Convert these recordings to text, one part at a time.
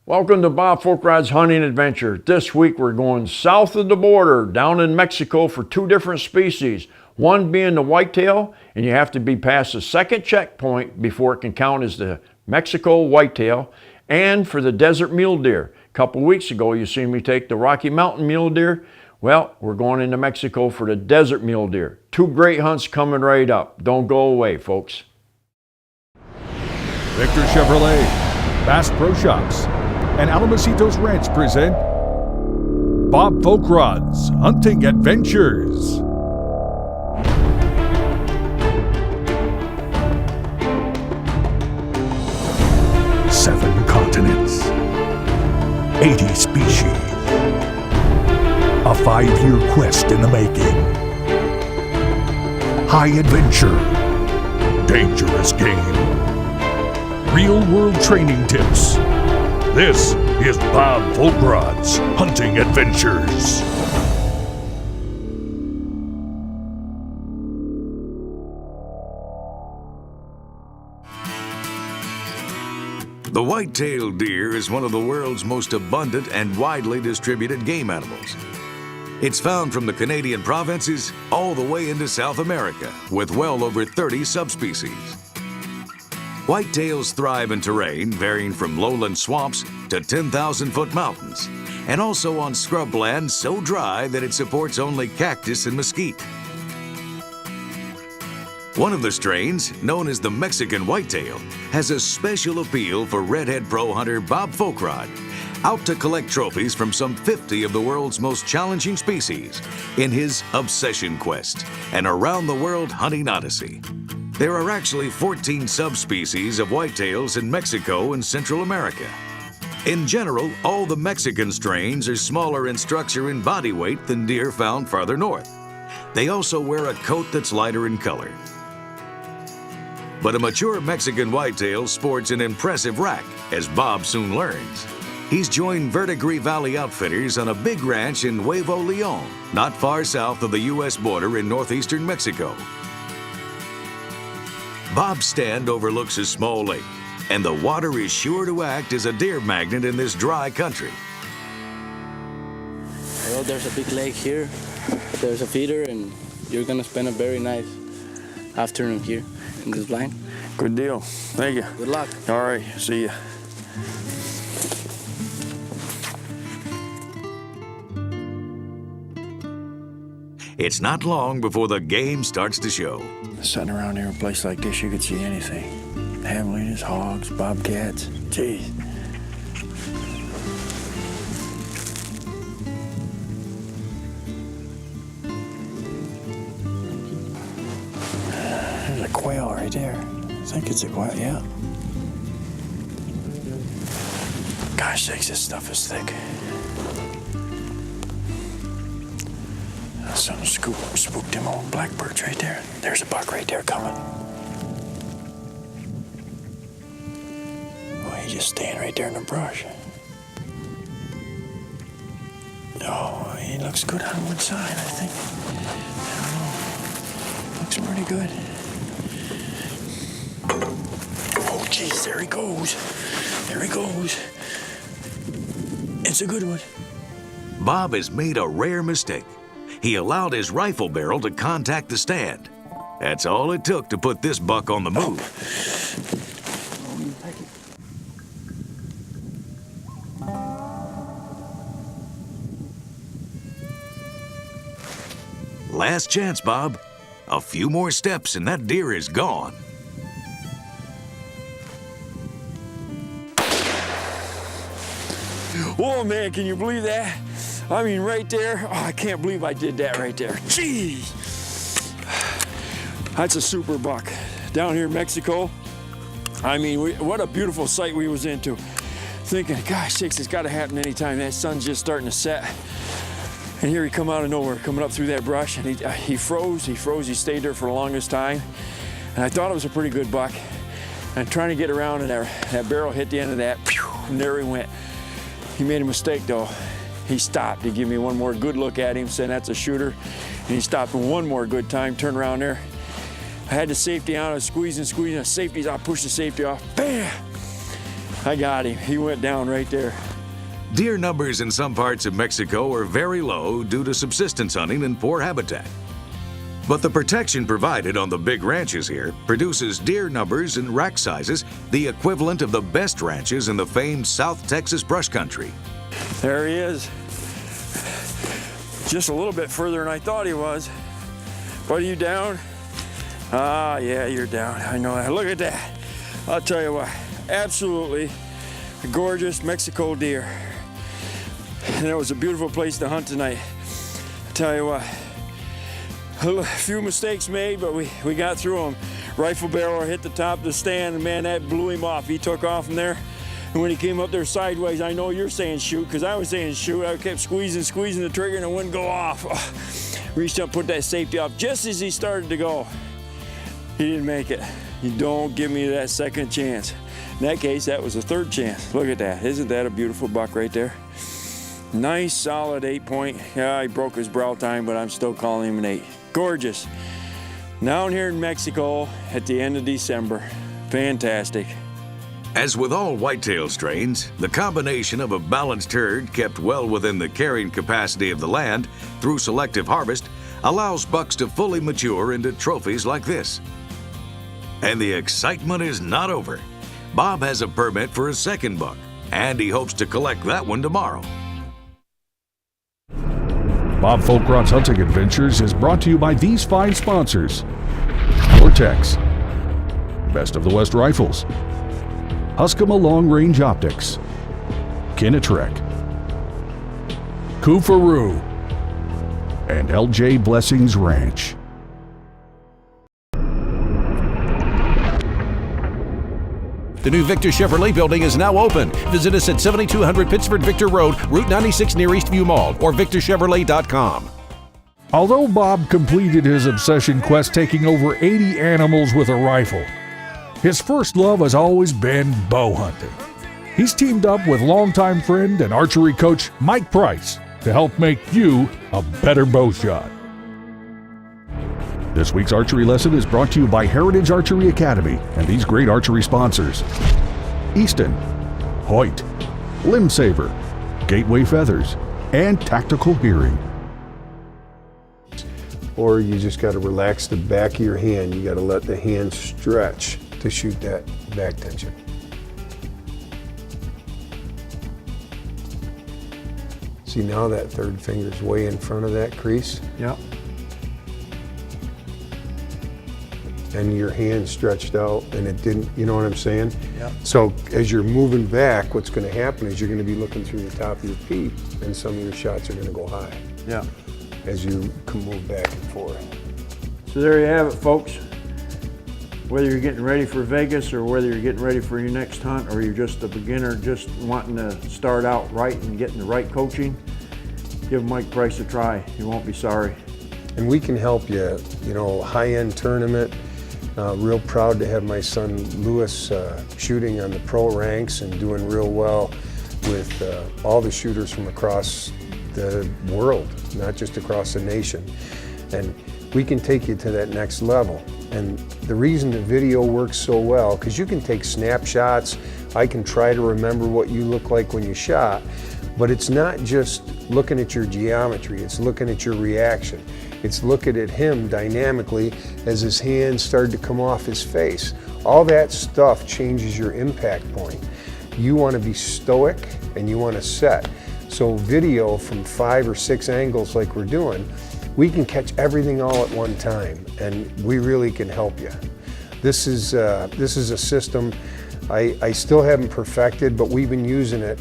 Welcome to Bob Folkrod's Hunting Adventure. This week we're going south of the border, down in Mexico for two different species. One being the whitetail, and you have to be past the second checkpoint before it can count as the Mexico whitetail, and for the desert mule deer. A couple weeks ago you seen me take the Rocky Mountain mule deer. Well, we're going into Mexico for the desert mule deer. Two great hunts coming right up. Don't go away, folks. Victor Chevrolet, Bass Pro Shops, and Alamocitos Ranch present Bob Folkrod's Hunting Adventures. Seven continents, 80 species, a 5-year quest in the making. High adventure, dangerous game, real-world training tips. This is Bob Folkrod's Hunting Adventures. The white-tailed deer is one of the world's most abundant and widely distributed game animals. It's found from the Canadian provinces all the way into South America, with well over 30 subspecies. Whitetails thrive in terrain varying from lowland swamps to 10,000-foot mountains, and also on scrubland so dry that it supports only cactus and mesquite. One of the strains, known as the Mexican whitetail, has a special appeal for redhead pro hunter Bob Folkrod, out to collect trophies from some 50 of the world's most challenging species in his obsession quest, an around-the-world hunting odyssey. There are actually 14 subspecies of whitetails in Mexico and Central America. In general, all the Mexican strains are smaller in structure and body weight than deer found farther north. They also wear a coat that's lighter in color. But a mature Mexican whitetail sports an impressive rack, as Bob soon learns. He's joined Verdigris Valley Outfitters on a big ranch in Nuevo Leon, not far south of the U.S. border in northeastern Mexico. Bob's stand overlooks a small lake, and the water is sure to act as a deer magnet in this dry country. Well, there's a big lake here, there's a feeder, and you're gonna spend a very nice afternoon here in this blind. Good deal. Thank you. Good luck. All right, see ya. It's not long before the game starts to show. Sitting around here in a place like this, you could see anything. Javelinas, hogs, bobcats. Jeez. There's a quail right there. I think it's a quail, yeah. Gosh sakes, this stuff is thick. Something spooked them old blackbirds right there. There's a buck right there coming. Oh, he's just staying right there in the brush. Oh, he looks good on one side, I think. I don't know. Looks pretty good. Oh, geez, there he goes. There he goes. It's a good one. Bob has made a rare mistake. He allowed his rifle barrel to contact the stand. That's all it took to put this buck on the move. Last chance, Bob. A few more steps and that deer is gone. Oh man, can you believe that? I mean, right there, oh, I can't believe I did that right there. Jeez. That's a super buck. Down here in Mexico, I mean, what a beautiful sight we was into. Thinking, gosh sakes, it's gotta happen anytime. That sun's just starting to set. And here he come out of nowhere, coming up through that brush, and he froze, he stayed there for the longest time. And I thought it was a pretty good buck. And trying to get around, and that barrel hit the end of that, and there he went. He made a mistake though. He stopped. He gave me one more good look at him, saying that's a shooter. And he stopped one more good time, turned around there. I had the safety on, I was squeezing, the safeties, I pushed the safety off, bam! I got him. He went down right there. Deer numbers in some parts of Mexico are very low due to subsistence hunting and poor habitat. But the protection provided on the big ranches here produces deer numbers and rack sizes the equivalent of the best ranches in the famed South Texas brush country. There he is. Just a little bit further than I thought he was. What, are you down? Ah, yeah, you're down. I know that. Look at that. I'll tell you what, absolutely gorgeous Mexico deer. And it was a beautiful place to hunt tonight. I tell you what, a few mistakes made, but we got through them. Rifle barrel hit the top of the stand, and man, that blew him off. He took off from there, and when he came up there sideways, I know you're saying shoot, because I was saying shoot. I kept squeezing the trigger, and it wouldn't go off. Reached up, put that safety off just as he started to go. He didn't make it. You don't give me that second chance. In that case, that was a third chance. Look at that. Isn't that a beautiful buck right there? Nice, solid 8-point. Yeah, he broke his brow tine, but I'm still calling him an 8. Gorgeous. Down here in Mexico at the end of December. Fantastic. As with all whitetail strains, the combination of a balanced herd kept well within the carrying capacity of the land through selective harvest allows bucks to fully mature into trophies like this. And the excitement is not over. Bob has a permit for a second buck, and he hopes to collect that one tomorrow. Bob Folkrod's Hunting Adventures is brought to you by these fine sponsors: Vortex, Best of the West Rifles, Huskama Long Range Optics, Kinetrek, Kufaru, and LJ Blessings Ranch. The new Victor Chevrolet building is now open. Visit us at 7200 Pittsford Victor Road, Route 96 near Eastview Mall, or victorchevrolet.com. Although Bob completed his obsession quest taking over 80 animals with a rifle, his first love has always been bow hunting. He's teamed up with longtime friend and archery coach Mike Price to help make you a better bow shot. This week's archery lesson is brought to you by Heritage Archery Academy and these great archery sponsors: Easton, Hoyt, Limb Saver, Gateway Feathers, and Tactical Hearing. Or you just got to relax the back of your hand. You got to let the hand stretch to shoot that back tension. See, now that third finger's way in front of that crease. Yep. And your hand stretched out and it didn't, you know what I'm saying? Yeah. So as you're moving back, what's going to happen is you're going to be looking through the top of your peep, and some of your shots are going to go high Yeah. as you can move back and forth. So there you have it, folks. Whether you're getting ready for Vegas or whether you're getting ready for your next hunt, or you're just a beginner just wanting to start out right and getting the right coaching, give Mike Price a try. You won't be sorry. And we can help you, you know, high-end tournament. Real proud to have my son Lewis shooting on the pro ranks and doing real well with all the shooters from across the world, not just across the nation. And we can take you to that next level. And the reason the video works so well, because you can take snapshots, I can try to remember what you look like when you shot, but it's not just looking at your geometry, it's looking at your reaction. It's looking at him dynamically as his hands started to come off his face. All that stuff changes your impact point. You want to be stoic and you want to set. So video from 5 or 6 angles like we're doing, we can catch everything all at one time, and we really can help you. This is a system I still haven't perfected, but we've been using it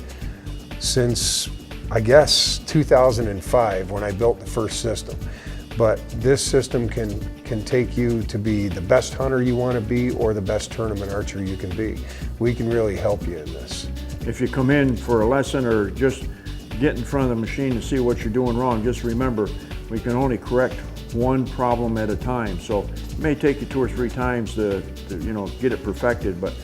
since, I guess, 2005 when I built the first system. But this system can take you to be the best hunter you want to be or the best tournament archer you can be. We can really help you in this. If you come in for a lesson or just get in front of the machine to see what you're doing wrong, just remember, we can only correct one problem at a time. So it may take you 2 or 3 times to get it perfected, but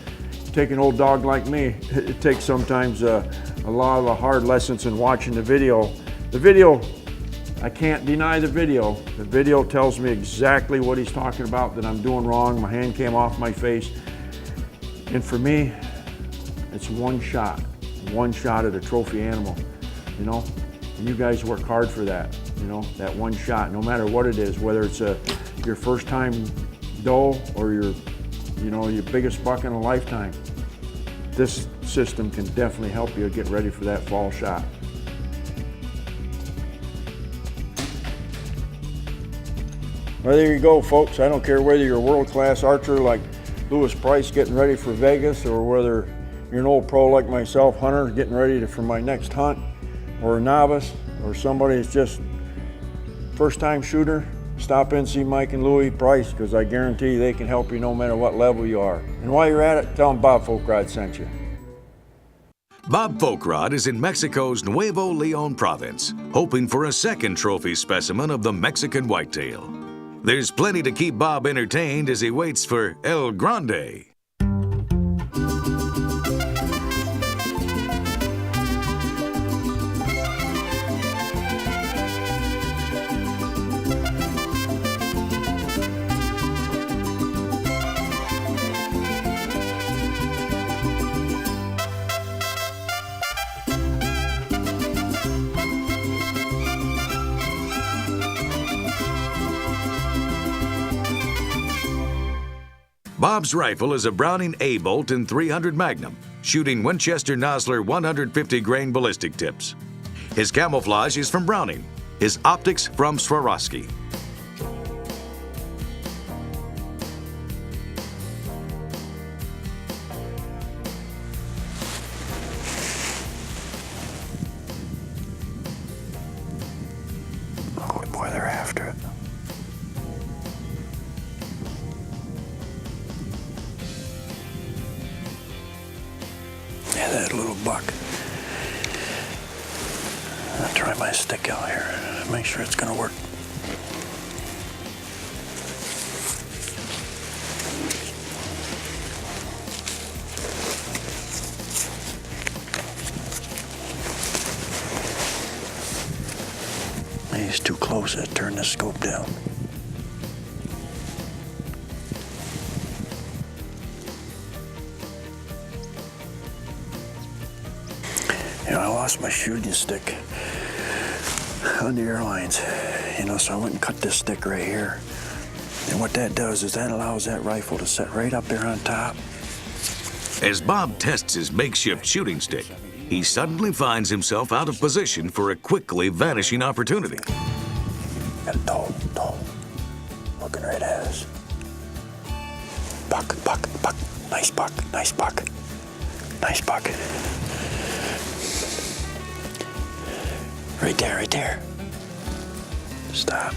take an old dog like me, it takes sometimes a lot of the hard lessons in watching the video. The video, I can't deny the video. The video tells me exactly what he's talking about that I'm doing wrong. My hand came off my face. And for me, It's one shot at a trophy animal, you know? And you guys work hard for that, you know, that one shot, no matter what it is, whether it's your first time doe or your biggest buck in a lifetime. This system can definitely help you get ready for that fall shot. Well, there you go, folks. I don't care whether you're a world-class archer like Lewis Price getting ready for Vegas, or whether you're an old pro like myself, hunter, getting ready for my next hunt, or a novice, or somebody that's just first-time shooter. Stop in, see Mike and Louie Price, because I guarantee they can help you no matter what level you are. And while you're at it, tell them Bob Folkrod sent you. Bob Folkrod is in Mexico's Nuevo Leon province, hoping for a second trophy specimen of the Mexican whitetail. There's plenty to keep Bob entertained as he waits for El Grande. Bob's rifle is a Browning A-bolt in .300 Magnum, shooting Winchester Nosler 150 grain ballistic tips. His camouflage is from Browning, his optics from Swarovski. Oh boy, they're after it. Yeah, that little buck. I'll try my stick out here. Make sure it's gonna work. He's too close. I turn the scope down. You know, I lost my shooting stick on the airlines, you know, so I went and cut this stick right here. And what that does is that allows that rifle to sit right up there on top. As Bob tests his makeshift shooting stick, he suddenly finds himself out of position for a quickly vanishing opportunity. Got a doe, looking right at us. Buck, nice buck, nice buck, nice buck. Right there. Stop.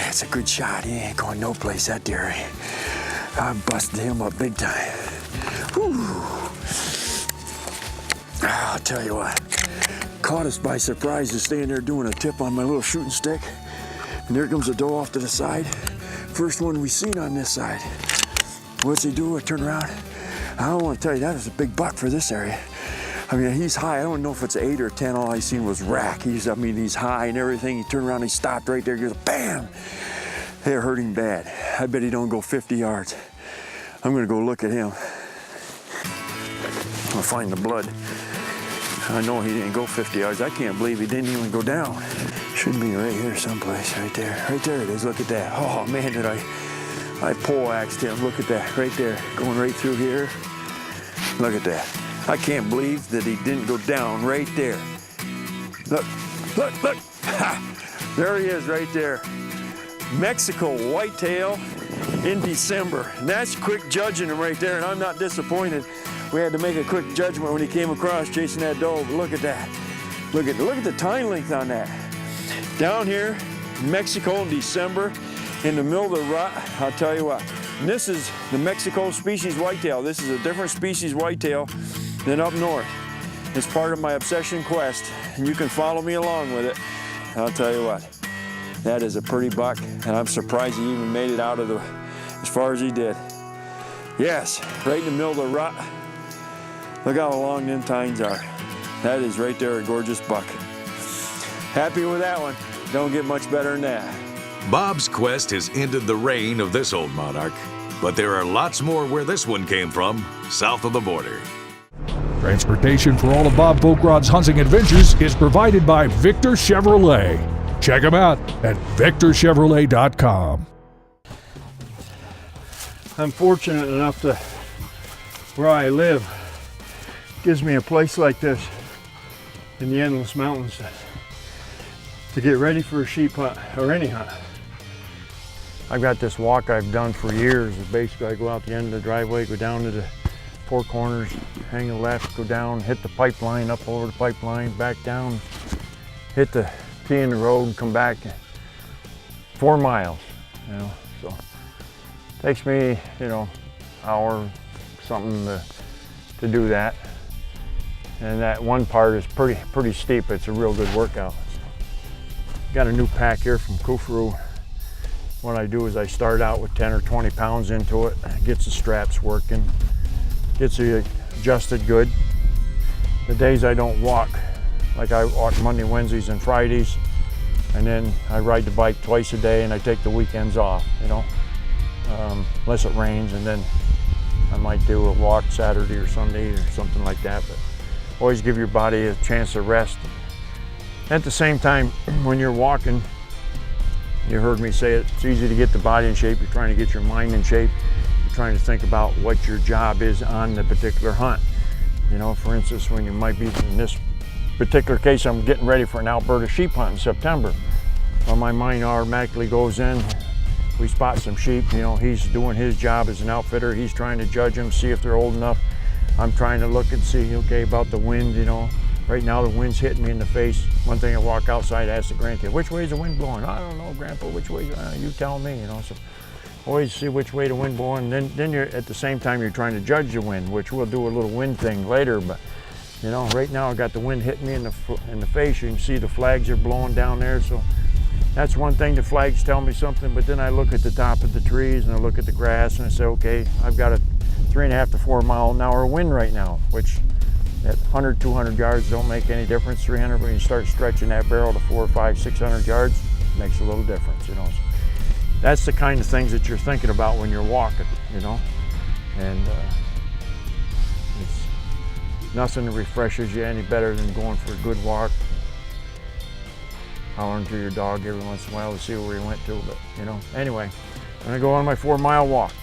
That's a good shot. He ain't going no place, that deer. I busted him up big time. Whew. I'll tell you what, caught us by surprise just staying there doing a tip on my little shooting stick. And there comes a doe off to the side. First one we seen on this side. What's he do? I turn around. I don't want to tell you, that is a big buck for this area. I mean, he's high. I don't know if it's 8 or 10. All I seen was rack. He's high and everything. He turned around, he stopped right there. He goes, bam! It hurt him bad. I bet he don't go 50 yards. I'm gonna go look at him. I'll find the blood. I know he didn't go 50 yards. I can't believe he didn't even go down. Should be right here someplace, right there. Right there it is, look at that. Oh man, did I pole-axed him. Look at that, right there. Going right through here. Look at that. I can't believe that he didn't go down right there. Look. Ha! There he is right there. Mexico whitetail in December. And that's quick judging him right there, and I'm not disappointed. We had to make a quick judgment when he came across chasing that doe, but look at that. Look at the tine length on that. Down here, Mexico in December, in the middle of the rut, I'll tell you what. And this is the Mexico species whitetail. This is a different species whitetail than up north. It's part of my obsession quest, and you can follow me along with it. I'll tell you what, that is a pretty buck, and I'm surprised he even made it out of the, as far as he did. Yes, right in the middle of the rut. Look how long them tines are. That is right there a gorgeous buck. Happy with that one. Don't get much better than that. Bob's quest has ended the reign of this old monarch, but there are lots more where this one came from, south of the border. Transportation for all of Bob Folkrod's hunting adventures is provided by Victor Chevrolet. Check them out at victorchevrolet.com. I'm fortunate enough to, where I live, gives me a place like this in the endless mountains to get ready for a sheep hunt or any hunt. I've got this walk I've done for years. Basically, I go out the end of the driveway, go down to the four corners, hang a left, go down, hit the pipeline, up over the pipeline, back down, hit the T in the road, and come back 4 miles. You know, so takes me, hour something to do that. And that one part is pretty steep. It's a real good workout. Got a new pack here from Kufru. What I do is I start out with 10 or 20 pounds into it, gets the straps working, gets it adjusted good. The days I don't walk, like I walk Monday, Wednesdays, and Fridays, and then I ride the bike twice a day, and I take the weekends off, unless it rains, and then I might do a walk Saturday or Sunday or something like that. But always give your body a chance to rest. At the same time, when you're walking, you heard me say it, it's easy to get the body in shape. You're trying to get your mind in shape. You're trying to think about what your job is on the particular hunt. For instance, when you might be, in this particular case, I'm getting ready for an Alberta sheep hunt in September. Well, my mind automatically goes in. We spot some sheep, he's doing his job as an outfitter. He's trying to judge them, see if they're old enough. I'm trying to look and see, okay, about the wind, Right now the wind's hitting me in the face. One thing I walk outside, I ask the grandkid, which way is the wind blowing? I don't know, Grandpa, which way? You tell me, So always see which way the wind blowing. Then you're at the same time you're trying to judge the wind, which we'll do a little wind thing later. But right now I got the wind hitting me in the face. You can see the flags are blowing down there. So that's one thing. The flags tell me something. But then I look at the top of the trees and I look at the grass and I say, okay, I've got a 3.5 to 4 mile an hour wind right now, which at 100, 200 yards don't make any difference. 300, when you start stretching that barrel to 400, 500, 600 yards, it makes a little difference, So that's the kind of things that you're thinking about when you're walking, And it's nothing that refreshes you any better than going for a good walk, hollering to your dog every once in a while to see where he went to. But anyway, I'm gonna go on my 4 mile walk.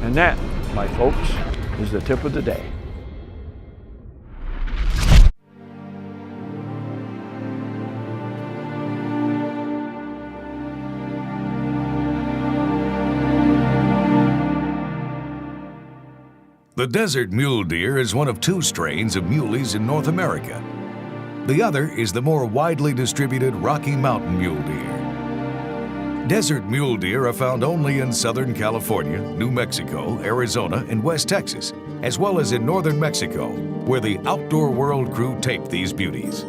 And that, my folks, is the tip of the day. The desert mule deer is one of 2 strains of muleys in North America. The other is the more widely distributed Rocky Mountain mule deer. Desert mule deer are found only in Southern California, New Mexico, Arizona, and West Texas, as well as in Northern Mexico, where the Outdoor World crew taped these beauties.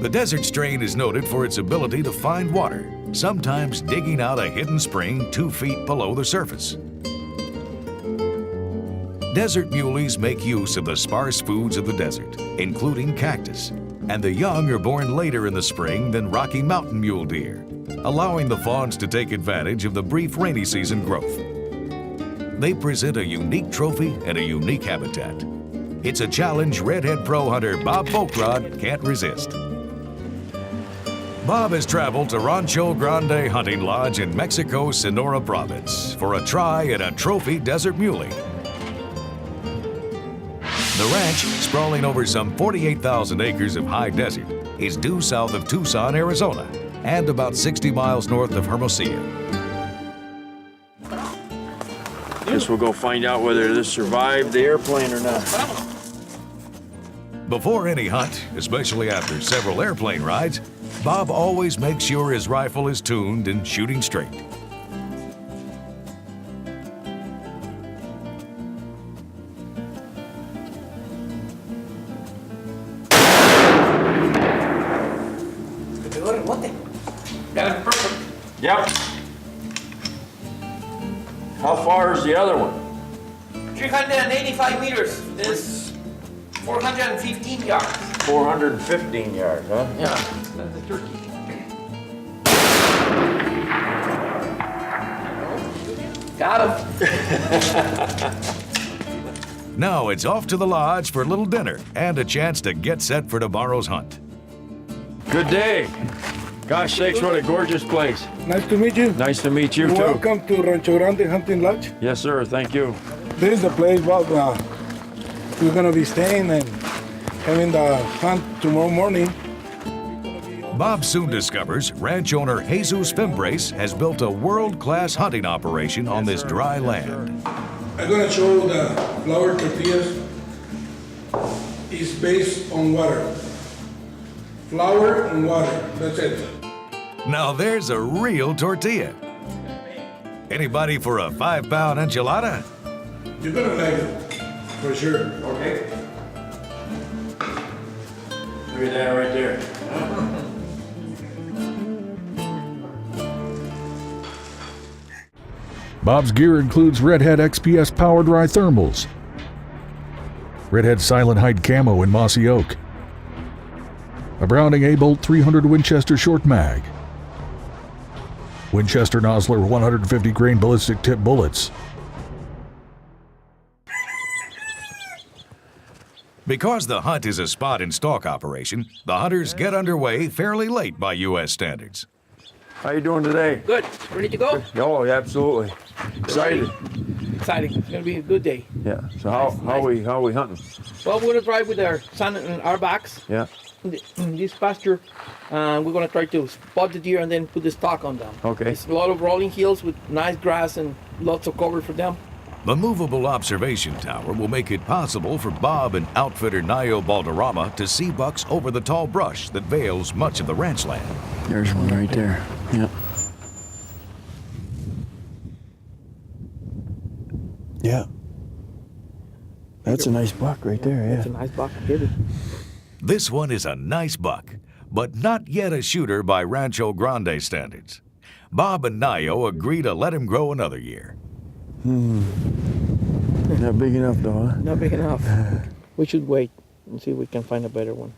The desert strain is noted for its ability to find water, sometimes digging out a hidden spring 2 feet below the surface. Desert muleys make use of the sparse foods of the desert, including cactus, and the young are born later in the spring than Rocky Mountain mule deer, allowing the fawns to take advantage of the brief rainy season growth. They present a unique trophy and a unique habitat. It's a challenge redhead pro hunter Bob Folkrod can't resist. Bob has traveled to Rancho Grande Hunting Lodge in Mexico's Sonora province for a try at a trophy desert muley. The ranch, sprawling over some 48,000 acres of high desert, is due south of Tucson, Arizona, and about 60 miles north of Hermosillo. Guess we'll go find out whether this survived the airplane or not. Before any hunt, especially after several airplane rides, Bob always makes sure his rifle is tuned and shooting straight. Yep. How far is the other one? 385 meters. This 415 yards. 415 yards, huh? Yeah. That's the turkey. Got him. Now it's off to the lodge for a little dinner and a chance to get set for tomorrow's hunt. Good day. Gosh sakes, what a gorgeous place. Nice to meet you. Nice to meet you too. Welcome to Rancho Grande Hunting Lodge. Yes, sir. Thank you. This is the place, Bob. We're gonna be staying and having the hunt tomorrow morning. Bob soon discovers ranch owner Jesus Fimbres has built a world-class hunting operation on this dry land. I'm gonna show the flour tortillas. It's based on water. Flour and water. That's it. Now there's a real tortilla. Anybody for a 5-pound enchilada? You're gonna like it, for sure. Okay. Look at that right there. Bob's gear includes Redhead XPS Power Dry Thermals, Redhead Silent Hide Camo in Mossy Oak, a Browning A-Bolt 300 Winchester Short Mag, Winchester Nosler 150 grain ballistic tip bullets. Because the hunt is a spot and stalk operation, the hunters get underway fairly late by U.S. standards. How you doing today? Good. Ready to go? Oh, absolutely. Excited. Exciting. It's gonna be a good day. Yeah. So how we hunting? Well, we're gonna drive with our son and our backs. Yeah. In this pasture, we're gonna try to spot the deer and then put the stock on them. Okay. It's a lot of rolling hills with nice grass and lots of cover for them. The movable observation tower will make it possible for Bob and outfitter Nayo Balderrama to see bucks over the tall brush that veils much of the ranch land. There's one right there. Yeah. Yeah. That's a nice buck right there, yeah. It's a nice buck. Get it. This one is a nice buck, but not yet a shooter by Rancho Grande standards. Bob and Nayo agree to let him grow another year. Not big enough though, huh? Not big enough. We should wait and see if we can find a better one.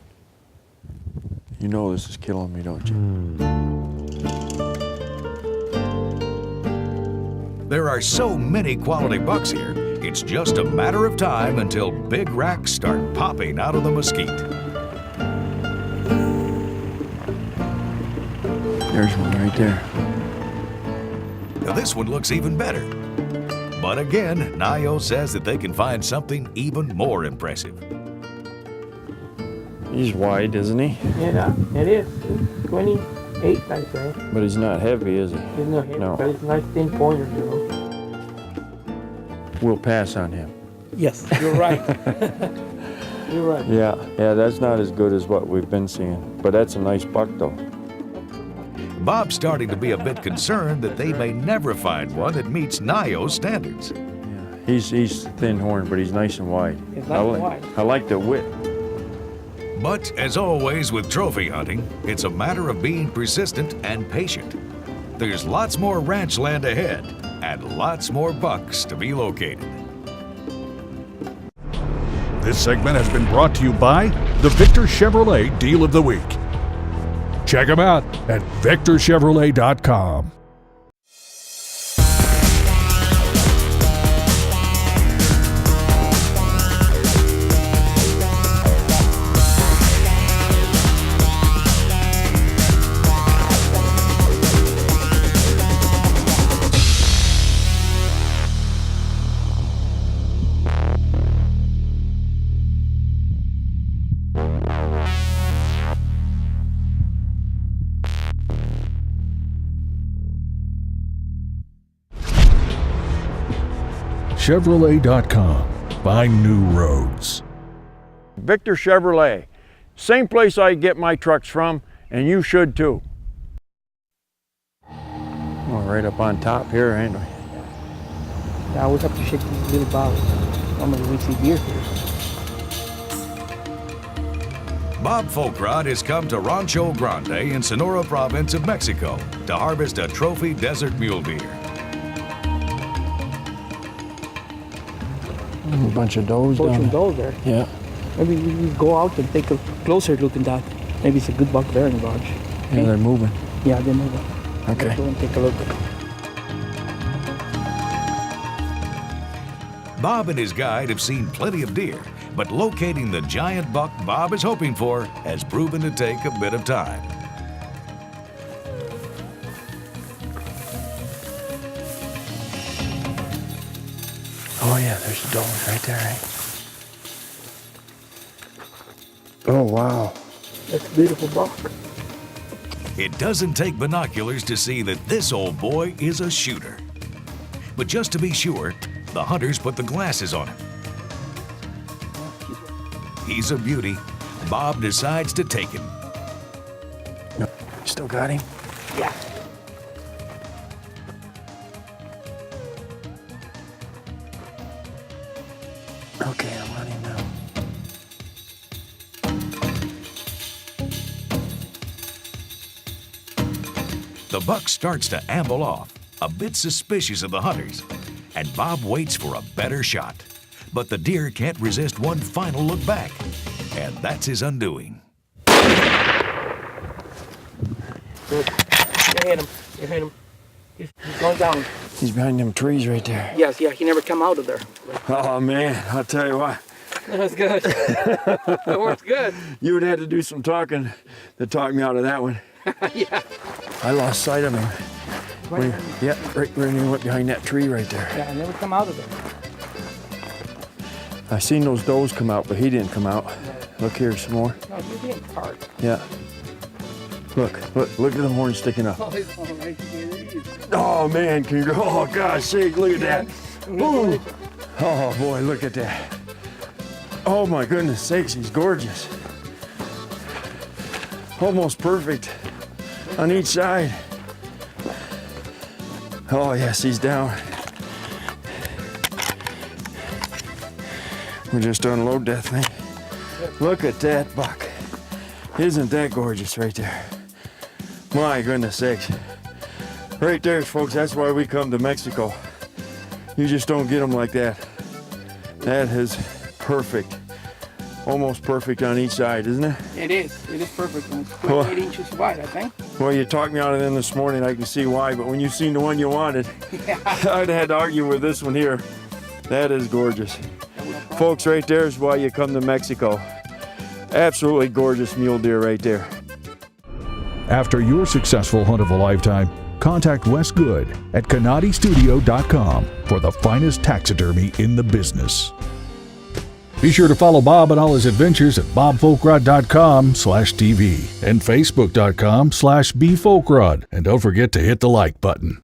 You know this is killing me, don't you? There are so many quality bucks here, it's just a matter of time until big racks start popping out of the mesquite. There's one right there. Now, this one looks even better. But again, Nayo says that they can find something even more impressive. He's wide, isn't he? Yeah, it is. 28, I say. But he's not heavy, is he? It's not heavy, No. but it's a nice thin pointer, you know. We'll pass on him. Yes, you're right. You're right. Yeah, that's not as good as what we've been seeing. But that's a nice buck though. Bob's starting to be a bit concerned that they may never find one that meets Nayo's standards. Yeah. He's thin horn, but he's nice and wide. It's nice and wide. I like the width. But as always with trophy hunting, it's a matter of being persistent and patient. There's lots more ranch land ahead and lots more bucks to be located. This segment has been brought to you by the Victor Chevrolet Deal of the Week. Check them out at victorchevrolet.com. Chevrolet.com. Find new roads. Victor Chevrolet. Same place I get my trucks from, and you should too. Oh, right up on top here, ain't we? I always have to shake these little bottles. Normally we see deer here. Bob Folkrod has come to Rancho Grande in Sonora Province of Mexico to harvest a trophy desert mule deer. A bunch of does Bunch of does there. Yeah. Maybe we go out and take a closer look at that. Maybe it's a good buck there in the lodge. Yeah, they're moving. Yeah, they're moving. Okay. Let's go and take a look. Bob and his guide have seen plenty of deer, but locating the giant buck Bob is hoping for has proven to take a bit of time. Oh yeah, there's a doe right there, eh? Oh wow. That's a beautiful buck. It doesn't take binoculars to see that this old boy is a shooter. But just to be sure, the hunters put the glasses on him. He's a beauty. Bob decides to take him. Still got him? Yeah. Okay, I'm on him now. The buck starts to amble off, a bit suspicious of the hunters, and Bob waits for a better shot. But the deer can't resist one final look back, and that's his undoing. You hit him. You hit him. He's going down. He's behind them trees right there. Yes, yeah, he never come out of there. Oh man, I'll tell you what. That's good. That works good. You would have to do some talking to talk me out of that one. Yeah. I lost sight of him. Right. Yeah, right when he went behind that tree right there. Yeah, I never come out of there. I seen those does come out, but he didn't come out. Look here, some more. No, you're being hard. Yeah. Look at the horn sticking up. Oh, he's all right. Here he is. Oh man, can you go? Oh gosh, sake, look at that. Boom. Oh boy, look at that. Oh my goodness sakes, he's gorgeous. Almost perfect on each side. Oh yes, he's down. We just unload that thing. Look at that buck. Isn't that gorgeous right there? My goodness sakes. Right there, folks, that's why we come to Mexico. You just don't get them like that. That is perfect. Almost perfect on each side, isn't it? It is. It is perfect. And it's Well- 8 inches wide, I think. Well, you talked me out of them this morning, I can see why, but when you seen the one you wanted, I'd had to argue with this one here. That is gorgeous. Folks, right there is why you come to Mexico. Absolutely gorgeous mule deer right there. After your successful hunt of a lifetime, contact Wes Good at CanadiStudio.com for the finest taxidermy in the business. Be sure to follow Bob and all his adventures at bobfolkrod.com/TV and facebook.com/bfolkrod. And don't forget to hit the like button.